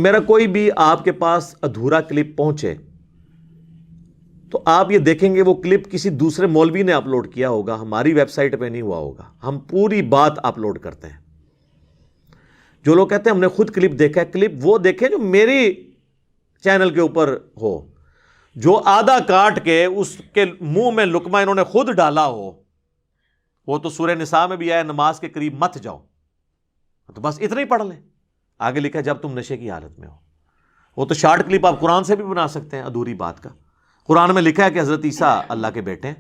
میرا کوئی بھی آپ کے پاس ادھورا کلپ پہنچے تو آپ یہ دیکھیں گے وہ کلپ کسی دوسرے مولوی نے اپلوڈ کیا ہوگا، ہماری ویب سائٹ پہ نہیں ہوا ہوگا. ہم پوری بات اپلوڈ کرتے ہیں. جو لوگ کہتے ہیں ہم نے خود کلپ دیکھا ہے، کلپ وہ دیکھیں جو میری چینل کے اوپر ہو. جو آدھا کاٹ کے اس کے منہ میں لقمہ انہوں نے خود ڈالا ہو، وہ تو سورہ نساء میں بھی آیا نماز کے قریب مت جاؤ، تو بس اتنا ہی پڑھ لیں. آگے لکھا ہے جب تم نشے کی حالت میں ہو. وہ تو شارٹ کلپ آپ قرآن سے بھی بنا سکتے ہیں ادھوری بات کا. قرآن میں لکھا ہے کہ حضرت عیسیٰ اللہ کے بیٹے ہیں،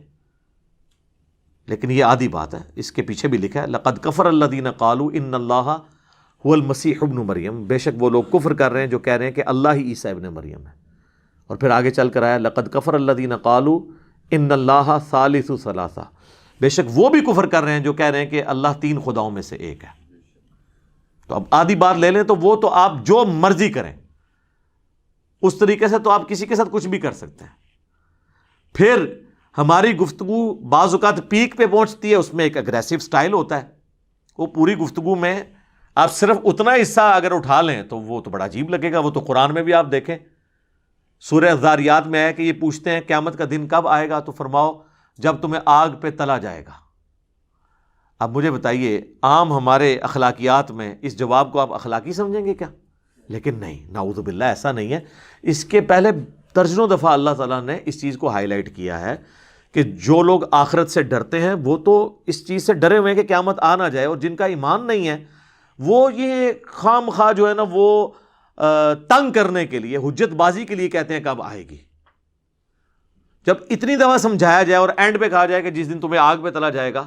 لیکن یہ آدھی بات ہے. اس کے پیچھے بھی لکھا ہے لقد کفر الذین قالوا ان اللہ هو المسیح ابن مریم، بے شک وہ لوگ کفر کر رہے ہیں جو کہہ رہے ہیں کہ اللہ ہی عیسیٰ ابن مریم ہے. اور پھر آگے چل کر آیا لقد کفر الذین قالوا ان اللہ ثالث ثلاثہ، بے شک وہ بھی کفر کر رہے ہیں جو کہہ رہے ہیں کہ اللہ تین خداؤں میں سے ایک ہے. تو اب آدھی بات لے لیں تو وہ تو آپ جو مرضی کریں، اس طریقے سے تو آپ کسی کے ساتھ کچھ بھی کر سکتے ہیں. پھر ہماری گفتگو بعض اوقات پیک پہ پہنچتی ہے، اس میں ایک اگریسو سٹائل ہوتا ہے. وہ پوری گفتگو میں آپ صرف اتنا حصہ اگر اٹھا لیں تو وہ تو بڑا عجیب لگے گا. وہ تو قرآن میں بھی آپ دیکھیں، سورہ ذاریات میں ہے کہ یہ پوچھتے ہیں قیامت کا دن کب آئے گا، تو فرماؤ جب تمہیں آگ پہ تلا جائے گا. اب مجھے بتائیے عام ہمارے اخلاقیات میں اس جواب کو آپ اخلاقی سمجھیں گے کیا؟ لیکن نہیں، نعوذ باللہ ایسا نہیں ہے. اس کے پہلے درجنوں دفعہ اللہ تعالیٰ نے اس چیز کو ہائی لائٹ کیا ہے کہ جو لوگ آخرت سے ڈرتے ہیں وہ تو اس چیز سے ڈرے ہوئے ہیں کہ قیامت آ نہ جائے، اور جن کا ایمان نہیں ہے وہ یہ خام خواہ جو ہے نا وہ تنگ کرنے کے لیے، حجت بازی کے لیے کہتے ہیں کب آئے گی. جب اتنی دفعہ سمجھایا جائے اور اینڈ پہ کہا جائے کہ جس دن تمہیں آگ پہ تلا جائے گا،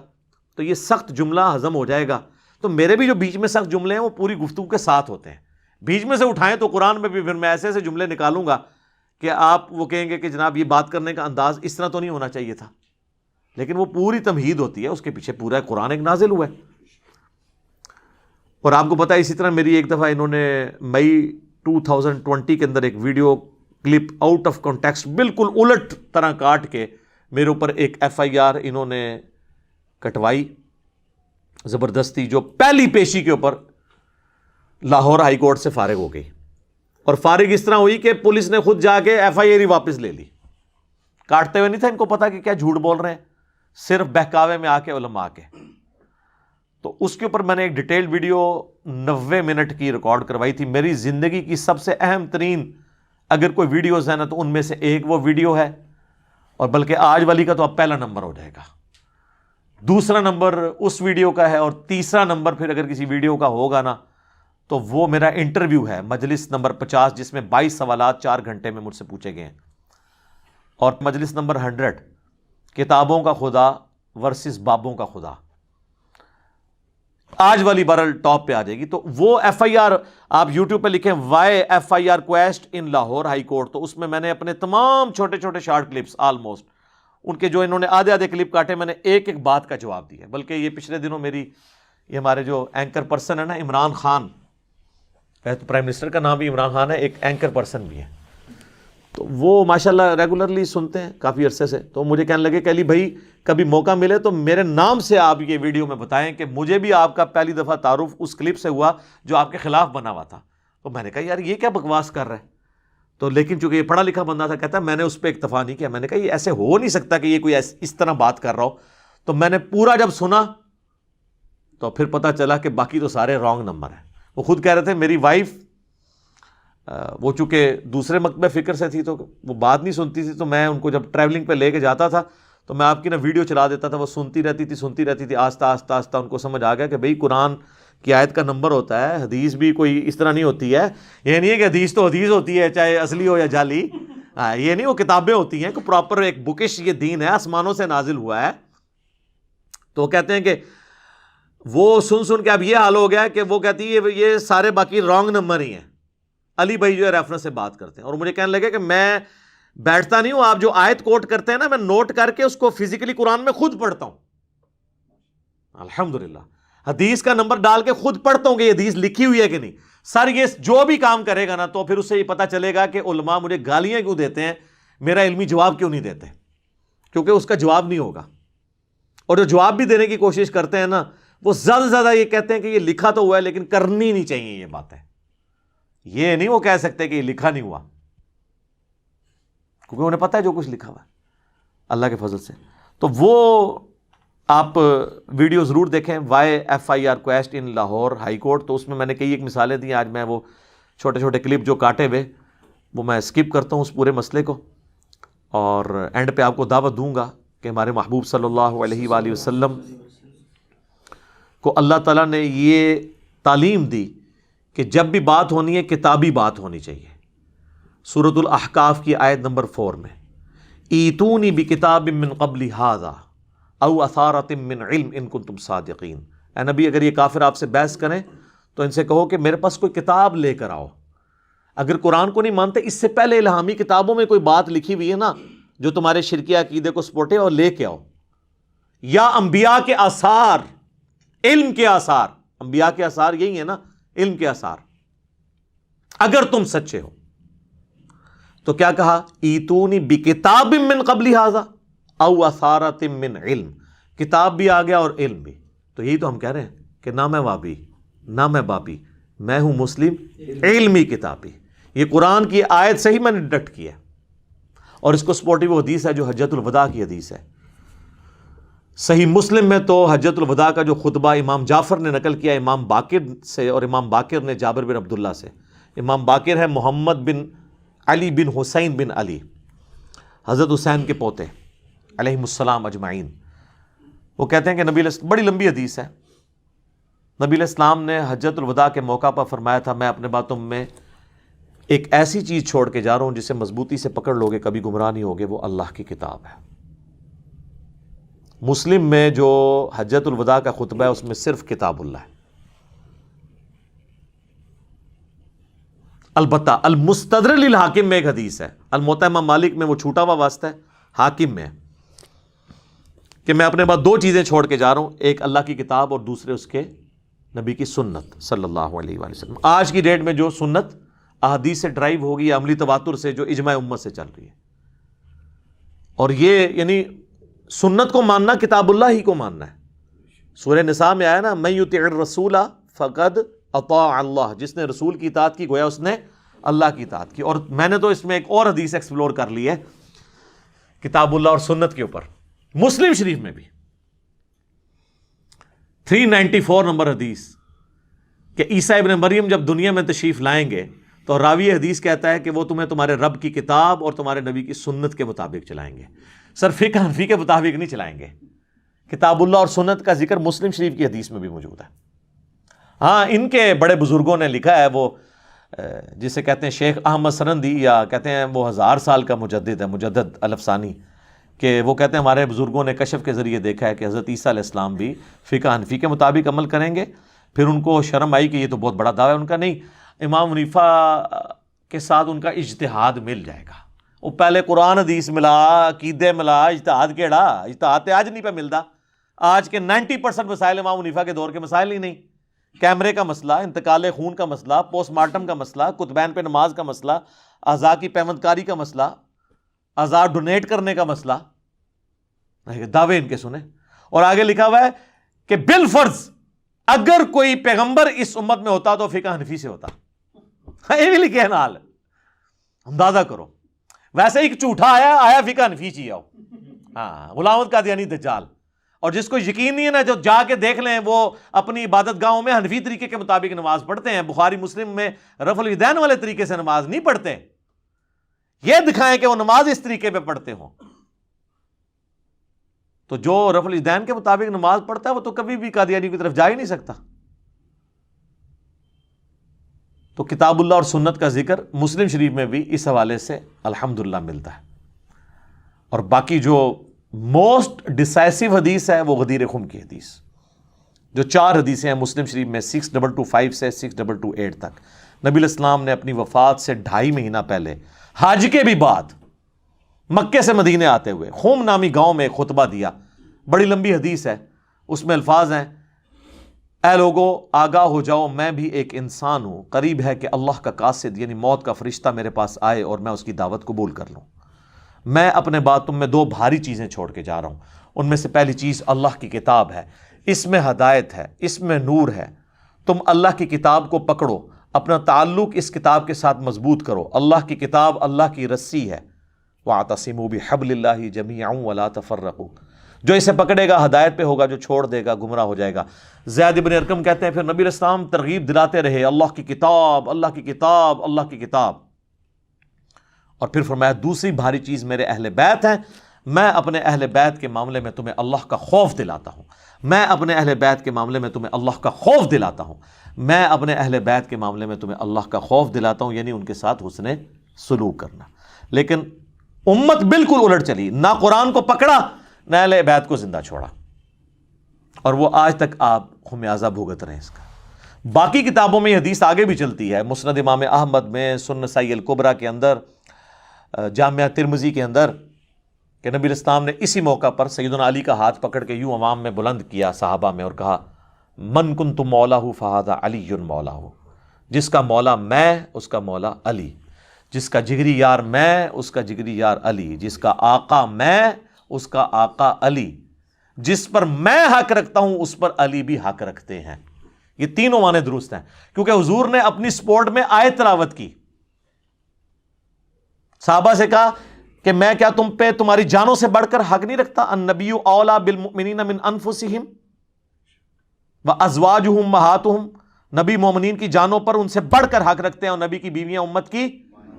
تو یہ سخت جملہ ہضم ہو جائے گا. تو میرے بھی جو بیچ میں سخت جملے ہیں وہ پوری گفتگو کے ساتھ ہوتے ہیں. بیچ میں سے اٹھائیں تو قرآن میں بھی پھر میں ایسے ایسے جملے نکالوں گا کہ آپ وہ کہیں گے کہ جناب یہ بات کرنے کا انداز اس طرح تو نہیں ہونا چاہیے تھا. لیکن وہ پوری تمہید ہوتی ہے، اس کے پیچھے پورا قرآن ایک نازل ہوا ہے. اور آپ کو پتا ہے اسی طرح میری ایک دفعہ انہوں نے مئی 2020 کے اندر ایک video clip out of context بالکل الٹ طرح کاٹ کے میرے اوپر ایک ایف آئی آر انہوں نے کٹوائی زبردستی، جو پہلی پیشی کے اوپر لاہور ہائی کورٹ سے فارغ ہو گئی. اور فارغ اس طرح ہوئی کہ پولیس نے خود جا کے ایف آئی آر واپس لے لی. کاٹتے ہوئے نہیں تھا ان کو پتا کہ کیا جھوٹ بول رہے ہیں، صرف بہکاوے میں آ کے علماء کے. تو اس کے اوپر میں نے ایک ڈیٹیل ویڈیو 90 منٹ کی ریکارڈ کروائی تھی. میری زندگی کی سب سے اہم ترین اگر کوئی ویڈیوز ہیں نا تو ان میں سے ایک وہ ویڈیو ہے، اور بلکہ آج والی کا تو اب پہلا نمبر ہو جائے گا. دوسرا نمبر اس ویڈیو کا ہے، اور تیسرا نمبر پھر اگر کسی ویڈیو کا ہوگا نا تو وہ میرا انٹرویو ہے مجلس نمبر 50، جس میں 22 سوالات 4 گھنٹے میں مجھ سے پوچھے گئے ہیں. اور مجلس نمبر 100 کتابوں کا خدا ورسز بابوں کا خدا، آج والی بہرحال ٹاپ پہ آ جائے گی. تو وہ ایف آئی آر آپ یوٹیوب پہ لکھیں why F I R quash in Lahore High Court, تو اس میں نے اپنے تمام چھوٹے چھوٹے شارٹ کلپس آلموسٹ ان کے جو انہوں نے آدھے آدھے کلپ کاٹے، میں نے ایک ایک بات کا جواب دیا. بلکہ یہ پچھلے دنوں یہ ہمارے جو اینکر پرسن ہے نا عمران خان، تو پرائم منسٹر کا نام بھی عمران خان ہے، ایک اینکر پرسن بھی ہے، تو وہ ماشاءاللہ ریگولرلی سنتے ہیں کافی عرصے سے. تو مجھے کہنے لگے کہ علی بھائی کبھی موقع ملے تو میرے نام سے آپ یہ ویڈیو میں بتائیں کہ مجھے بھی آپ کا پہلی دفعہ تعارف اس کلپ سے ہوا جو آپ کے خلاف بنا ہوا تھا. تو میں نے کہا یار یہ کیا بکواس کر رہا ہے. تو لیکن چونکہ یہ پڑھا لکھا بندہ تھا، کہتا ہے میں نے اس پہ اکتفا نہیں کیا. میں نے کہا یہ ایسے ہو نہیں سکتا کہ یہ کوئی اس طرح بات کر رہا ہو. تو میں نے پورا جب سنا تو پھر پتہ چلا کہ باقی تو سارے رانگ نمبر ہیں. وہ خود کہہ رہے تھے میری وائف وہ چونکہ دوسرے مکتبہ فکر سے تھی تو وہ بات نہیں سنتی تھی، تو میں ان کو جب ٹریولنگ پہ لے کے جاتا تھا تو میں آپ کی نا ویڈیو چلا دیتا تھا، وہ سنتی رہتی تھی. آہستہ آہستہ ان کو سمجھ آ گیا کہ بھئی قرآن کی آیت کا نمبر ہوتا ہے، حدیث بھی کوئی اس طرح نہیں ہوتی ہے. یہ نہیں ہے کہ حدیث تو حدیث ہوتی ہے چاہے اصلی ہو یا جعلی، یہ نہیں، وہ کتابیں ہوتی ہیں کہ پراپر ایک بکش یہ دین ہے، آسمانوں سے نازل ہوا ہے. تو وہ کہتے ہیں کہ وہ سن کے اب یہ حال ہو گیا کہ وہ کہتی ہے یہ سارے باقی رانگ نمبر ہی ہیں. علی بھائی جو ہے ریفرنس سے بات کرتے ہیں، اور مجھے کہنے لگے کہ میں بیٹھتا نہیں ہوں، آپ جو آیت کوٹ کرتے ہیں نا میں نوٹ کر کے اس کو فزیکلی قرآن میں خود پڑھتا ہوں. الحمدللہ حدیث کا نمبر ڈال کے خود پڑھتا ہوں کہ یہ حدیث لکھی ہوئی ہے کہ نہیں. سر یہ جو بھی کام کرے گا نا تو پھر اس سے یہ پتہ چلے گا کہ علماء مجھے گالیاں کیوں دیتے ہیں، میرا علمی جواب کیوں نہیں دیتے، کیونکہ اس کا جواب نہیں ہوگا. اور جو جواب بھی دینے کی کوشش کرتے ہیں نا وہ زیادہ سے زیادہ یہ کہتے ہیں کہ یہ لکھا تو ہوا ہے لیکن کرنی نہیں چاہیے یہ باتیں. یہ نہیں وہ کہہ سکتے کہ یہ لکھا نہیں ہوا، کیونکہ انہیں پتہ ہے جو کچھ لکھا ہوا ہے اللہ کے فضل سے۔ تو وہ آپ ویڈیو ضرور دیکھیں، YFIR quest in Lahore High Court, تو اس میں میں نے کئی ایک مثالیں دی۔ آج میں وہ چھوٹے چھوٹے کلپ جو کاٹے ہوئے وہ میں اسکپ کرتا ہوں اس پورے مسئلے کو، اور اینڈ پہ آپ کو دعوت دوں گا کہ ہمارے محبوب صلی اللہ علیہ وآلہ وسلم کو اللہ تعالیٰ نے یہ تعلیم دی کہ جب بھی بات ہونی ہے کتابی بات ہونی چاہیے۔ سورۃ الاحقاف کی آیت نمبر 4 میں ایتونی بکتاب من قبل ھذا او اثارۃ من علم ان کنتم صادقین، اے نبی اگر یہ کافر آپ سے بحث کریں تو ان سے کہو کہ میرے پاس کوئی کتاب لے کر آؤ۔ اگر قرآن کو نہیں مانتے، اس سے پہلے الہامی کتابوں میں کوئی بات لکھی ہوئی ہے نا جو تمہارے شرکی عقیدے کو سپورٹے، اور لے کے آؤ، یا انبیاء کے آثار، علم کے آثار، انبیاء کے آثار یہی ہے نا، علم کے آثار، اگر تم سچے ہو۔ تو کیا کہا؟ ایتونی بکتاب من قبل ھذا او اثارۃ من علم، کتاب بھی آ گیا اور علم بھی۔ تو یہی تو ہم کہہ رہے ہیں کہ نہ میں وابی نہ میں بابی، میں ہوں مسلم علمی کتابی۔ یہ قرآن کی آیت سے ہی میں نے ڈٹ کیا، اور اس کو سپورٹی وہ حدیث ہے جو حجۃ الوداع کی حدیث ہے۔ صحیح مسلم میں تو حجۃ الوداع کا جو خطبہ امام جعفر نے نقل کیا امام باقر سے، اور امام باقر نے جابر بن عبداللہ سے۔ امام باقر ہے محمد بن علی بن حسین بن علی، حضرت حسین کے پوتے علیہم السلام اجمعین۔ وہ کہتے ہیں کہ نبی علیہ، بڑی لمبی حدیث ہے، نبی علیہ السلام نے حجۃ الوداع کے موقع پر فرمایا تھا میں اپنے باتوں میں ایک ایسی چیز چھوڑ کے جا رہا ہوں جسے مضبوطی سے پکڑ لوگے کبھی گمراہ نہیں ہوگے، وہ اللہ کی کتاب ہے۔ مسلم میں جو حجۃ الوداع کا خطبہ ہے اس میں صرف کتاب اللہ ہے۔ البتہ المستدرک للحاکم میں ایک حدیث ہے، الموطا امام مالک میں وہ چھوٹا ہوا واسطہ ہے، حاکم میں کہ میں اپنے بعد 2 چیزیں چھوڑ کے جا رہا ہوں، ایک اللہ کی کتاب اور دوسرے اس کے نبی کی سنت صلی اللہ علیہ وآلہ وسلم۔ آج کی ڈیٹ میں جو سنت احادیث سے ڈرائیو ہوگی، عملی تواتر سے، جو اجماع امت سے چل رہی ہے، اور یہ یعنی سنت کو ماننا کتاب اللہ ہی کو ماننا ہے۔ سورہ نساء میں آیا نا من یطع الرسول فقد اطاع اللہ، جس نے رسول کی اطاعت کی گویا اس نے اللہ کی اطاعت کی۔ اور میں نے تو اس میں ایک اور حدیث ایکسپلور کر لی ہے کتاب اللہ اور سنت کے اوپر، مسلم شریف میں بھی 394 نمبر حدیث کہ عیسیٰ ابن مریم جب دنیا میں تشریف لائیں گے تو راوی حدیث کہتا ہے کہ وہ تمہیں تمہارے رب کی کتاب اور تمہارے نبی کی سنت کے مطابق چلائیں گے، سر فقہ حنفی کے مطابق نہیں چلائیں گے۔ کتاب اللہ اور سنت کا ذکر مسلم شریف کی حدیث میں بھی موجود ہے۔ ہاں ان کے بڑے بزرگوں نے لکھا ہے، وہ جسے کہتے ہیں شیخ احمد سرندی، یا کہتے ہیں وہ 1000 سال کا مجدد ہے، مجدد الفسانی، کہ وہ کہتے ہیں ہمارے بزرگوں نے کشف کے ذریعے دیکھا ہے کہ حضرت عیسیٰ علیہ السلام بھی فقہ حنفی کے مطابق عمل کریں گے۔ پھر ان کو شرم آئی کہ یہ تو بہت بڑا دعویٰ ہے ان کا، نہیں، امام حنیفہ کے ساتھ ان کا اجتہاد مل جائے گا۔ وہ پہلے قرآن حدیث ملا، عقیدے ملا، اجتہاد کیڑا، اجتہاد تے آج نہیں پہ ملتا۔ آج کے 90% مسائل امام حنیفہ کے دور کے مسائل ہی نہیں، کیمرے کا مسئلہ، انتقال خون کا مسئلہ، پوسٹ مارٹم کا مسئلہ، کتبین پہ نماز کا مسئلہ، اعضاء کی پیوند کاری کا مسئلہ، اعضاء ڈونیٹ کرنے کا مسئلہ، دعوے ان کے سنیں۔ اور آگے لکھا ہوا ہے کہ بالفرض اگر کوئی پیغمبر اس امت میں ہوتا تو فقہ حنفی سے ہوتا۔ یہ بھی لکھے ہیں نال، اندازہ کرو۔ ویسے ایک جھوٹا آیا فقہ حنفی چی آؤ، ہاں، غلام احمد قادیانی دجال۔ اور جس کو یقین نہیں ہے نا، جو جا کے دیکھ لیں، وہ اپنی عبادت گاہوں میں حنفی طریقے کے مطابق نماز پڑھتے ہیں، بخاری مسلم میں رفع الیدین والے طریقے سے نماز نہیں پڑھتے۔ یہ دکھائیں کہ وہ نماز اس طریقے پہ پڑھتے ہوں۔ تو جو رفع الیدین کے مطابق نماز پڑھتا ہے وہ تو کبھی بھی قادیانی کی طرف جا ہی نہیں سکتا۔ تو کتاب اللہ اور سنت کا ذکر مسلم شریف میں بھی اس حوالے سے الحمدللہ ملتا ہے۔ اور باقی جو موسٹ ڈسائسو حدیث ہے وہ غدیر خم کی حدیث، جو 4 حدیثیں ہیں مسلم شریف میں 6225 سے 6228 تک۔ نبی علیہ السلام نے اپنی وفات سے 2.5 مہینہ پہلے حج کے بھی بعد مکے سے مدینے آتے ہوئے خم نامی گاؤں میں ایک خطبہ دیا، بڑی لمبی حدیث ہے، اس میں الفاظ ہیں، اے لوگو آگاہ ہو جاؤ، میں بھی ایک انسان ہوں، قریب ہے کہ اللہ کا قاصد یعنی موت کا فرشتہ میرے پاس آئے اور میں اس کی دعوت قبول کر لوں۔ میں اپنے بعد تم میں 2 بھاری چیزیں چھوڑ کے جا رہا ہوں، ان میں سے پہلی چیز اللہ کی کتاب ہے، اس میں ہدایت ہے، اس میں نور ہے، تم اللہ کی کتاب کو پکڑو، اپنا تعلق اس کتاب کے ساتھ مضبوط کرو. اللہ کی کتاب اللہ کی رسی ہے. وَاعْتَصِمُوا بِحَبْلِ اللَّهِ جَمِيعًا وَلَا تَفَرَّقُوا. جو اسے پکڑے گا ہدایت پہ ہوگا، جو چھوڑ دے گا گمراہ ہو جائے گا. زید بن ارقم کہتے ہیں پھر نبی علیہ السلام ترغیب دلاتے رہے اللہ کی کتاب، اللہ کی کتاب، اللہ کی کتاب. اور پھر فرمایا دوسری بھاری چیز میرے اہل بیت ہیں، میں اپنے اہل بیت کے معاملے میں تمہیں اللہ کا خوف دلاتا ہوں. میں اپنے اہل بیت کے معاملے میں تمہیں اللہ کا خوف دلاتا ہوں. میں اپنے اہل بیت کے معاملے میں تمہیں اللہ کا خوف دلاتا ہوں، یعنی ان کے ساتھ حسن سلوک کرنا. لیکن امت بالکل الٹ چلی، نہ قرآن کو پکڑا نہ اہل بیت کو زندہ چھوڑا، اور وہ آج تک آپ خمیازہ بھگت رہے ہیں اس کا. باقی کتابوں میں یہ حدیث آگے بھی چلتی ہے، مسند امام احمد میں، سنن نسائی الکبریٰ کے اندر، جامعہ ترمذی کے اندر، کہ نبی علیہ السلام نے اسی موقع پر سیدنا علی کا ہاتھ پکڑ کے یوں عوام میں بلند کیا صحابہ میں اور کہا من کنت مولاہ فہذا علی مولاہ. جس کا مولا میں اس کا مولا علی، جس کا جگری یار میں اس کا جگری یار علی، جس کا آقا میں اس کا آقا علی، جس پر میں حق رکھتا ہوں اس پر علی بھی حق رکھتے ہیں. یہ تینوں معنی درست ہیں، کیونکہ حضور نے اپنی سپورٹ میں آیت تلاوت کی. صحابہ سے کہا کہ میں کیا تم پہ تمہاری جانوں سے بڑھ کر حق نہیں رکھتا؟ النبی اولیٰ بالمؤمنین من انفسہم وازواجہ امہاتہم. نبی مومنین کی جانوں پر ان سے بڑھ کر حق رکھتے ہیں، اور نبی کی بیویاں امت کی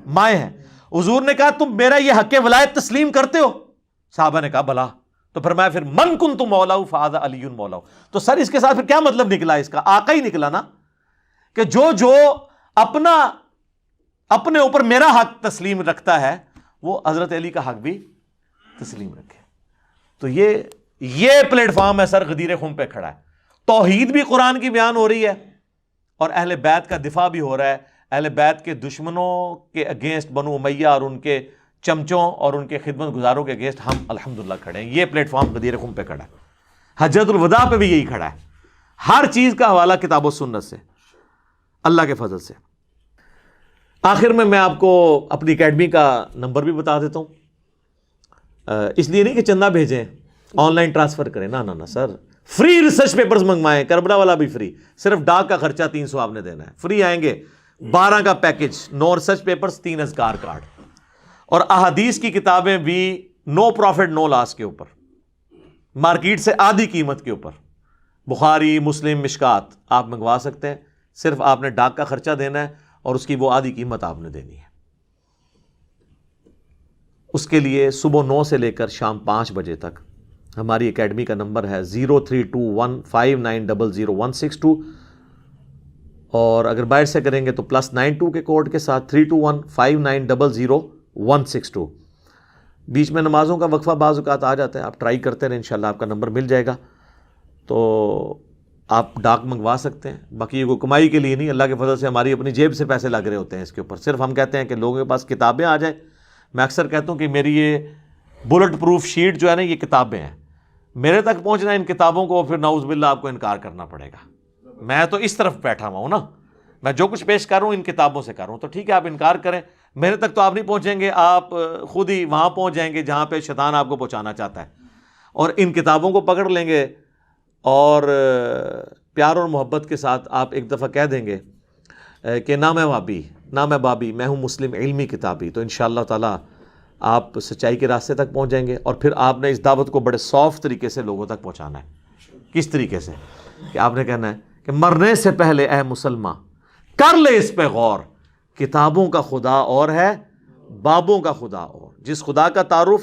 مائیں ہیں. حضور نے کہا تم میرا یہ حق ولایت تسلیم کرتے ہو؟ صحابہ نے کہا بلا. تو فرمایا پھر من کنت مولاہ فہذا علی مولاہ. تو سر اس کے ساتھ پھر کیا مطلب نکلا؟ اس کا آقا ہی نکلا نا، کہ جو اپنے اوپر میرا حق تسلیم رکھتا ہے وہ حضرت علی کا حق بھی تسلیم رکھے. تو یہ پلیٹ فارم ہے سر غدیر خم پہ کھڑا ہے. توحید بھی قرآن کی بیان ہو رہی ہے، اور اہل بیت کا دفاع بھی ہو رہا ہے. اہل بیت کے دشمنوں کے اگینسٹ بنو امیہ اور ان کے چمچوں اور ان کے خدمت گزاروں کے اگینسٹ ہم الحمدللہ کھڑے ہیں. یہ پلیٹ فارم غدیر خم پہ کھڑا ہے. حجۃ الوداع پہ بھی یہی کھڑا ہے. ہر چیز کا حوالہ کتاب و سنت سے، اللہ کے فضل سے. آخر میں آپ کو اپنی اکیڈمی کا نمبر بھی بتا دیتا ہوں. اس لیے نہیں کہ چندہ بھیجیں، آن لائن ٹرانسفر کریں، نہ سر. فری ریسرچ پیپرز منگوائیں، کربلا والا بھی فری، صرف ڈاک کا خرچہ 300 آپ نے دینا ہے. فری آئیں گے 12 کا پیکج، 9 ریسرچ پیپرز، 3 اذکار کارڈ، اور احادیث کی کتابیں بھی نو پروفٹ نو لاس کے اوپر، مارکیٹ سے آدھی قیمت کے اوپر. بخاری، مسلم، مشکات آپ منگوا سکتے ہیں. صرف آپ نے ڈاک کا خرچہ دینا ہے اور اس کی وہ آدھی قیمت آپ نے دینی ہے. اس کے لیے صبح 9 سے لے کر شام 5 بجے تک ہماری اکیڈمی کا نمبر ہے 032159000162، اور اگر باہر سے کریں گے تو +92 کے کوڈ کے ساتھ 32159000162. بیچ میں نمازوں کا وقفہ بعض اوقات آ جاتا ہے، آپ ٹرائی کرتے رہیں، انشاءاللہ آپ کا نمبر مل جائے گا. تو آپ ڈاک منگوا سکتے ہیں. باقی یہ کوئی کمائی کے لیے نہیں، اللہ کے فضل سے ہماری اپنی جیب سے پیسے لگ رہے ہوتے ہیں اس کے اوپر. صرف ہم کہتے ہیں کہ لوگوں کے پاس کتابیں آ جائیں. میں اکثر کہتا ہوں کہ میری یہ بلٹ پروف شیٹ جو ہے نا، یہ کتابیں ہیں. میرے تک پہنچنا ان کتابوں کو پھر نعوذ باللہ آپ کو انکار کرنا پڑے گا. میں تو اس طرف بیٹھا ہوا ہوں نا، میں جو کچھ پیش کر رہا ہوں ان کتابوں سے کر رہا ہوں. تو ٹھیک ہے آپ انکار کریں، میرے تک تو آپ نہیں پہنچیں گے، آپ خود ہی وہاں پہنچ جائیں گے جہاں پہ شیطان آپ کو پہنچانا چاہتا ہے. اور ان کتابوں کو پکڑ لیں گے اور پیار اور محبت کے ساتھ آپ ایک دفعہ کہہ دیں گے کہ نہ میں وابی نہ میں بابی، میں ہوں مسلم علمی کتابی، تو انشاءاللہ تعالی آپ سچائی کے راستے تک پہنچ جائیں گے. اور پھر آپ نے اس دعوت کو بڑے سافٹ طریقے سے لوگوں تک پہنچانا ہے. کس طریقے سے؟ کہ آپ نے کہنا ہے کہ مرنے سے پہلے اے مسلمان کر لے اس پہ غور، کتابوں کا خدا اور ہے، بابوں کا خدا اور. جس خدا کا تعارف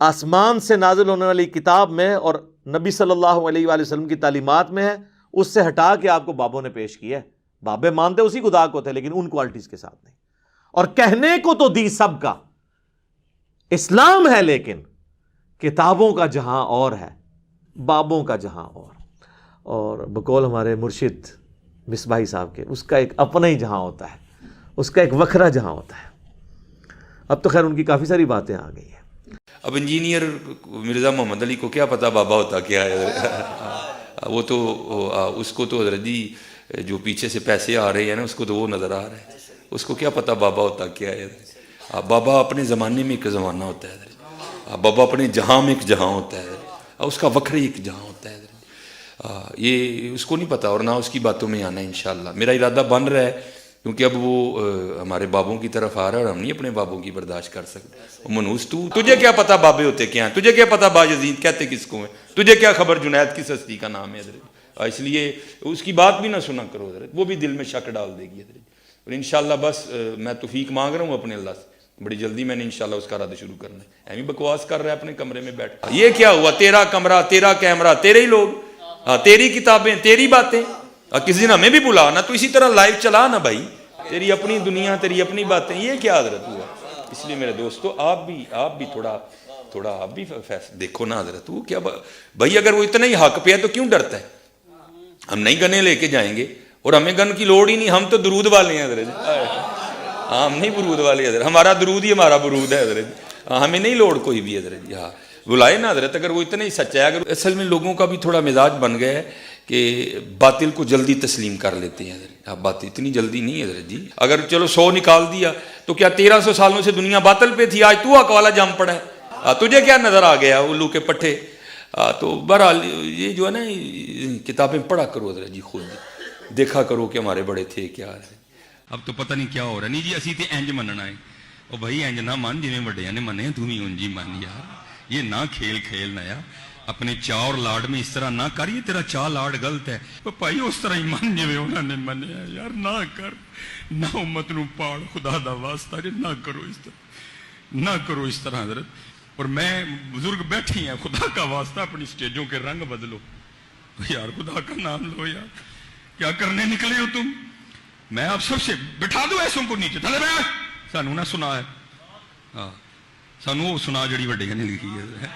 آسمان سے نازل ہونے والی کتاب میں اور نبی صلی اللہ علیہ وآلہ وسلم کی تعلیمات میں ہے، اس سے ہٹا کے آپ کو بابوں نے پیش کیا ہے. بابے مانتے اسی خدا کو تھے لیکن ان کوالٹیز کے ساتھ نہیں. اور کہنے کو تو دی سب کا اسلام ہے، لیکن کتابوں کا جہاں اور ہے، بابوں کا جہاں اور. اور بقول ہمارے مرشد مصباحی صاحب کے، اس کا ایک اپنا ہی جہاں ہوتا ہے، اس کا ایک وکھرا جہاں ہوتا ہے. اب تو خیر ان کی کافی ساری باتیں آ گئی ہیں. اب انجینئر مرزا محمد علی کو کیا پتا بابا ہوتا کیا ہے؟ وہ تو اس کو تو حضرت جی جو پیچھے سے پیسے آ رہے ہیں نا، اس کو تو وہ نظر آ رہا ہے، اس کو کیا پتا بابا ہوتا کیا ہے. بابا اپنے زمانے میں ایک زمانہ ہوتا ہے، بابا اپنے جہاں میں ایک جہاں ہوتا ہے، اس کا وکھرا ایک جہاں ہوتا ہے. یہ اس کو نہیں پتا اور نہ اس کی باتوں میں آنا ہے. انشاءاللہ میرا ارادہ بن رہا ہے کیونکہ اب وہ ہمارے بابوں کی طرف آ رہا ہے اور ہم نہیں اپنے بابوں کی برداشت کر سکتے. منوس تجھے کیا پتا بابے ہوتے کیا ہیں, تجھے کیا پتا باجزید کہتے کس کو ہیں, تجھے کیا خبر جنید کس ہستی کا نام ہے حضرت. اس لیے اس کی بات بھی نہ سنا کرو حضرت, وہ بھی دل میں شک ڈال دے گی حضرت. اور انشاءاللہ بس میں توفیق مانگ رہا ہوں اپنے اللہ سے, بڑی جلدی میں نے انشاءاللہ اس کا رد شروع کرنا ہے. ایویں بکواس کر رہا ہے اپنے کمرے میں بیٹھ, یہ کیا ہوا, تیرا کمرہ, تیرا کیمرہ, تیرے ہی لوگ, تیری کتابیں, تیری باتیں, کسی دن ہمیں بھی بلا نا, تو اسی طرح لائیو چلا نا بھائی, تیری اپنی دنیا, تیری اپنی باتیں, یہ کیا حضرت ہوا. اس لیے میرے دوستو آپ بھی تھوڑا آپ بھی دیکھو نا حضرت, وہ کیا بھائی, اگر وہ اتنا ہی حق پہ ہے تو کیوں ڈرتا ہے. ہم نئی گنے لے کے جائیں گے اور ہمیں گن کی لوڑ ہی نہیں, ہم تو درود والے ہیں حضرت. ہم نہیں برود والے حضرت, ہمارا درود ہی ہمارا برود ہے حضرت, ہمیں نہیں لوڑ کوئی بھی حضرت. ہاں بلائے نا حضرت, اگر وہ اتنا ہی سچا ہے. اگر اصل میں لوگوں کا بھی تھوڑا مزاج بن گیا ہے کہ باطل کو جلدی تسلیم کر لیتے ہیں حضرت. اب بات اتنی جلدی نہیں حضرت جی, اگر چلو 100 نکال دیا تو کیا 1300 سالوں سے دنیا باطل پہ تھی, آج تو اکوالا جم پڑا ہے, تجھے کیا نظر آ گیا الو کے پٹھے. تو بہرحال یہ جو ہے نا کتابیں پڑھا کرو حضرت جی, خود دیکھا کرو کہ ہمارے بڑے تھے کیا ہے. اب تو پتہ نہیں کیا ہو رہا. نہیں جی اسی تے انج مننا ہے, او بھائی انج نہ من جویں وڈیاں نے منے, تو بھی انج ہی من یار. یہ نہ کھیل نہ یار, اپنے چاہ اور لاڈ میں اس طرح نہ کر, یہ تیرا چاہ لاڈ غلط ہے. تو بھائی اس طرح ہی من جویں انہوں نے منیا یار, نہ کر, نہ امت نو پاڑ, خدا دا واسطہ جی نہ کرو اس طرح, نہ کرو اس طرح حضرت. اور میں بزرگ بیٹھی ہیں, خدا کا واسطہ اپنی سٹیجوں کے رنگ بدلو یار, خدا کا نام لو یار, کیا کرنے نکلے ہو تم. میں آپ سب سے بٹھا دو ایسوں کو نیچے, تھلے بیٹھ, سانو نہ سنا ہے, ہاں سانو وہ سنا جڑی وڈیاں نے لکھی ہے,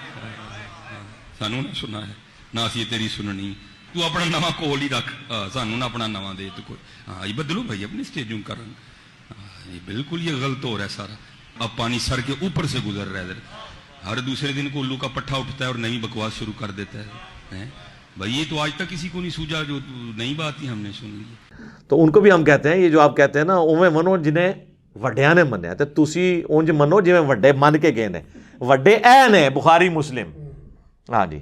سانو نہ سنا ہے, نہ اسی تیری سننی, تو اپنا نواں کول ہی رکھ, سانو نہ اپنا نواں دے تو کوئی. ہاں یہ بدلو بھائی اپنی سٹیجوں کا رنگ. یہ بالکل یہ غلط ہو رہا ہے سارا. اب پانی سر کے اوپر سے گزر رہا ہے ادھر, ہر دوسرے دن کو الو کا پٹھا اٹھتا ہے اور نئی بکواس شروع کر دیتا ہے. بھائی یہ تو آج تک کسی کو نہیں سوجا, جو نئی بات ہی ہم نے سن لی. تو ان کو بھی ہم کہتے ہیں, یہ جو آپ کہتے ہیں نا اویں منو جنہیں وڈیاں نے منیا, تے تسی اونج منو جویں وڈے من کے گئے نے. وڈے اے نے بخاری مسلم, ہاں جی,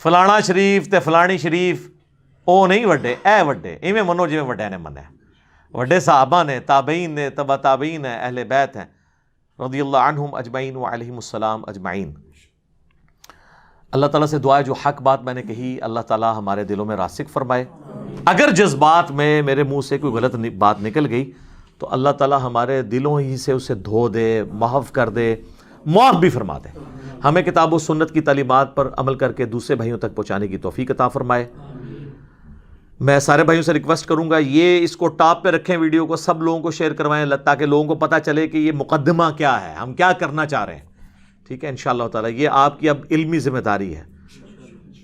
فلانا شریف تے فلانی شریف او نہیں وڈے, اے وڈے ایویں منو جویں وڈیاں نے منیا. وڈے صحابہ نے, تابعین نے, تبع تابعین ہیں, اہل بیت ہیں رضی اللہ عنہم اجمعین وعلیہم السلام اجمعین. اللہ تعالیٰ سے دعا ہے جو حق بات میں نے کہی اللہ تعالیٰ ہمارے دلوں میں راسخ فرمائے. اگر جذبات میں میرے منہ سے کوئی غلط بات نکل گئی تو اللہ تعالیٰ ہمارے دلوں ہی سے اسے دھو دے, محو کر دے, معاف بھی فرما دے. ہمیں کتاب و سنت کی تعلیمات پر عمل کر کے دوسرے بھائیوں تک پہنچانے کی توفیق عطا فرمائے. میں سارے بھائیوں سے ریکویسٹ کروں گا یہ اس کو ٹاپ پہ رکھیں, ویڈیو کو سب لوگوں کو شیئر کروائیں تاکہ لوگوں کو پتہ چلے کہ یہ مقدمہ کیا ہے, ہم کیا کرنا چاہ رہے ہیں. ٹھیک ہے انشاءاللہ تعالیٰ, یہ آپ کی اب علمی ذمہ داری ہے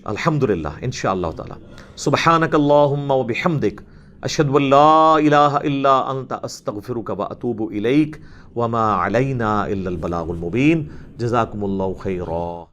الحمدللہ انشاءاللہ تعالیٰ. سبحانک اللہم و بحمدک, اشہد ان لا الہ الا انت, استغفرک و اتوب الیک, وما علینا الا البلاغ المبین. جزاکم اللہ خیرا.